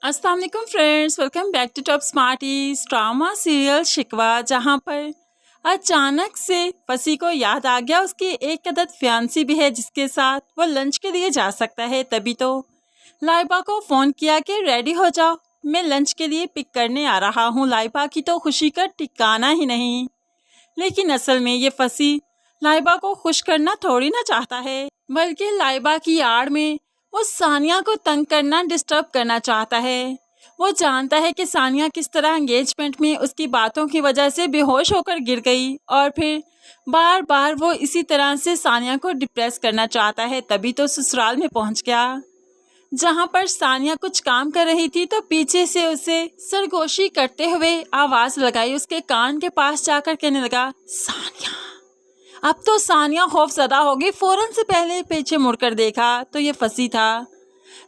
अस्सलाम वालेकुम friends, welcome back to top smarties. Drama serial Shikwa, जहां पर अचानक से फसी को याद आ गया उसकी एक अदद फियांसी भी है जिसके साथ वो लंच के लिए जा सकता है। तभी तो लाइबा को फ़ोन किया कि रेडी हो जाओ, मैं लंच के लिए पिक करने आ रहा हूँ। लाइबा की तो खुशी का ठिकाना ही नहीं, लेकिन असल में ये फसी लाइबा को खुश करना थोड़ी ना चाहता है, बल्कि लाइबा की आड़ में वो सानिया को तंग करना, डिस्टर्ब करना चाहता है। वो जानता है कि सानिया किस तरह एंगेजमेंट में उसकी बातों की वजह से बेहोश होकर गिर गई और फिर बार बार वो इसी तरह से सानिया को डिप्रेस करना चाहता है। तभी तो ससुराल में पहुंच गया, जहां पर सानिया कुछ काम कर रही थी तो पीछे से उसे सरगोशी करते हुए आवाज लगाई। उसके कान के पास जाकर कहने लगा, सानिया। अब तो सानिया खौफजदा हो गई, फौरन से पहले पीछे मुड़कर देखा तो ये फसी था।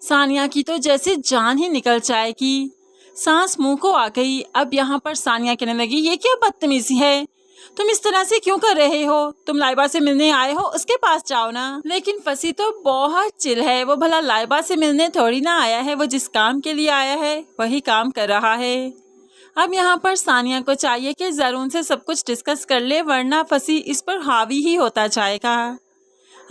सानिया की तो जैसे जान ही निकल जाएगी, सांस मुंह को आ गई। अब यहाँ पर सानिया कहने लगी, ये क्या बदतमीजी है, तुम इस तरह से क्यों कर रहे हो? तुम लाइबा से मिलने आए हो, उसके पास जाओ ना। लेकिन फसी तो बहुत चिल है, वो भला लाइबा से मिलने थोड़ी ना आया है, वो जिस काम के लिए आया है वही काम कर रहा है। अब यहाँ पर सानिया को चाहिए कि जरून से सब कुछ डिस्कस कर ले, वरना फसी इस पर हावी ही होता जाएगा।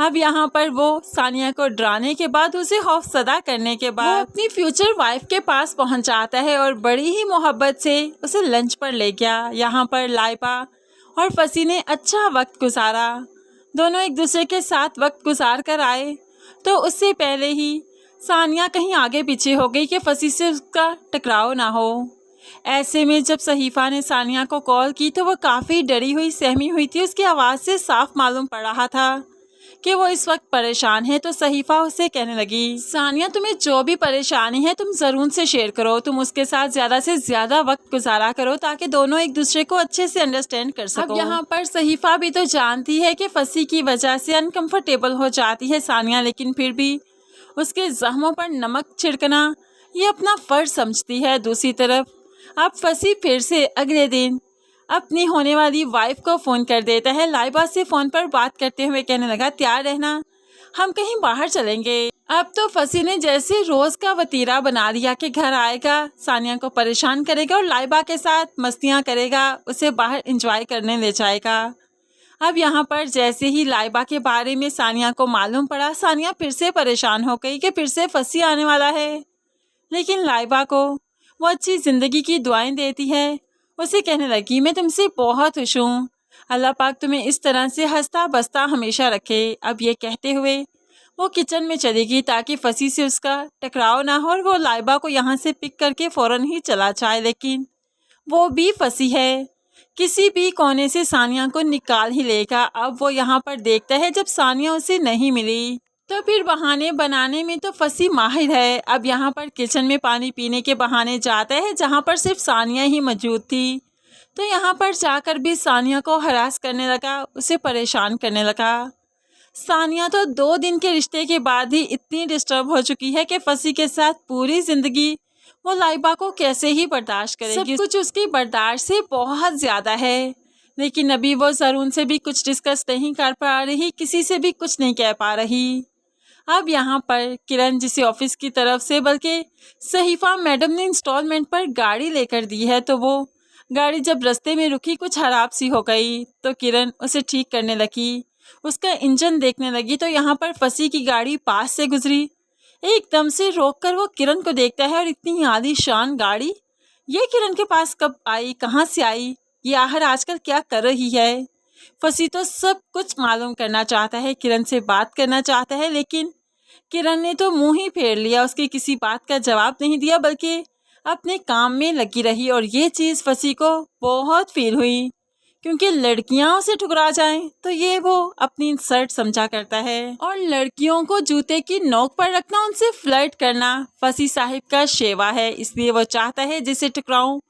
अब यहाँ पर वो सानिया को डराने के बाद, उसे खौफजदा करने के बाद, वो अपनी फ्यूचर वाइफ के पास पहुँच जाता है और बड़ी ही मोहब्बत से उसे लंच पर ले गया। यहाँ पर लाइबा और फसी ने अच्छा वक्त गुजारा, दोनों एक दूसरे के साथ वक्त गुजार कर आए। तो उससे पहले ही सानिया कहीं आगे पीछे हो गई कि फसी से उसका टकराव ना हो। ऐसे में जब सहीफा ने सानिया को कॉल की तो वो काफ़ी डरी हुई, सहमी हुई थी। उसकी आवाज़ से साफ मालूम पड़ रहा था कि वो इस वक्त परेशान है। तो सहीफा उसे कहने लगी, सानिया तुम्हें जो भी परेशानी है तुम ज़रून से शेयर करो, तुम उसके साथ ज़्यादा से ज़्यादा वक्त गुजारा करो ताकि दोनों एक दूसरे को अच्छे से अंडरस्टैंड कर सको। अब यहाँ पर सहीफा भी तो जानती है कि फसी की वजह से अनकम्फर्टेबल हो जाती है सानिया, लेकिन फिर भी उसके जख्मों पर नमक छिड़कना ये अपना फ़र्ज समझती है। दूसरी तरफ अब फसी फिर से अगले दिन अपनी होने वाली वाइफ को फ़ोन कर देता है। लाइबा से फ़ोन पर बात करते हुए कहने लगा, तैयार रहना, हम कहीं बाहर चलेंगे। अब तो फसी ने जैसे रोज़ का वतीरा बना लिया कि घर आएगा, सानिया को परेशान करेगा और लाइबा के साथ मस्तियाँ करेगा, उसे बाहर एंजॉय करने ले जाएगा। अब यहाँ पर जैसे ही लाइबा के बारे में सानिया को मालूम पड़ा, सानिया फिर से परेशान हो गई कि फिर से फसी आने वाला है। लेकिन लाइबा को वो अच्छी ज़िंदगी की दुआएं देती है। उसे कहने लगी, मैं तुमसे बहुत खुश हूँ, अल्लाह पाक तुम्हें इस तरह से हंसता बसता हमेशा रखे। अब ये कहते हुए वो किचन में चली गई ताकि फसी से उसका टकराव ना हो और वो लाइबा को यहाँ से पिक करके फ़ौरन ही चला जाए। लेकिन वो भी फसी है, किसी भी कोने से सानिया को निकाल ही लेगा। अब वो यहाँ पर देखता है जब सानिया उसे नहीं मिली तो फिर बहाने बनाने में तो फसी माहिर है। अब यहाँ पर किचन में पानी पीने के बहाने जाता है जहाँ पर सिर्फ सानिया ही मौजूद थी। तो यहाँ पर जाकर भी सानिया को हरास करने लगा, उसे परेशान करने लगा। सानिया तो 2 दिन के रिश्ते के बाद ही इतनी डिस्टर्ब हो चुकी है कि फसी के साथ पूरी ज़िंदगी वो लाइबा को कैसे ही बर्दाश्त करेगी। सब कुछ उसकी बर्दाश्त से बहुत ज़्यादा है, लेकिन अभी वो जरून से भी कुछ डिस्कस नहीं कर पा रही, किसी से भी कुछ नहीं कह पा रही। अब यहाँ पर किरण, जिसे ऑफिस की तरफ से बल्कि सहीफा मैडम ने इंस्टॉलमेंट पर गाड़ी लेकर दी है, तो वो गाड़ी जब रास्ते में रुकी कुछ खराब सी हो गई तो किरण उसे ठीक करने लगी, उसका इंजन देखने लगी। तो यहाँ पर फसी की गाड़ी पास से गुजरी, एकदम से रोककर वो किरण को देखता है और इतनी आलीशान गाड़ी ये किरण के पास कब आई, कहाँ से आई, ये आखिर आजकल क्या कर रही है। फसी तो सब कुछ मालूम करना चाहता है, किरण से बात करना चाहता है, लेकिन किरण ने तो मुंह ही फेर लिया, उसकी किसी बात का जवाब नहीं दिया बल्कि अपने काम में लगी रही। और ये चीज़ फसी को बहुत फील हुई, क्योंकि लड़कियां उसे ठुकरा जाएं तो ये वो अपनी इंसल्ट समझा करता है, और लड़कियों को जूते की नोक पर रखना, उनसे फ्लर्ट करना फसी साहिब का शेवा है। इसलिए वो चाहता है जिसे ठुकराऊं,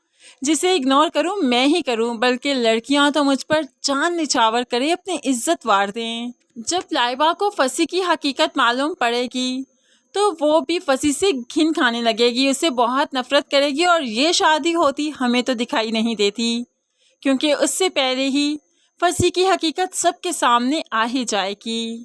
जिसे इग्नोर करूं मैं ही करूं, बल्कि लड़कियां तो मुझ पर जान निछावर करें, अपनी इज्जत वार दें। जब लाइबा को फसी की हकीकत मालूम पड़ेगी तो वो भी फसी से घिन खाने लगेगी, उसे बहुत नफरत करेगी और ये शादी होती हमें तो दिखाई नहीं देती, क्योंकि उससे पहले ही फसी की हकीकत सबके सामने आ ही जाएगी।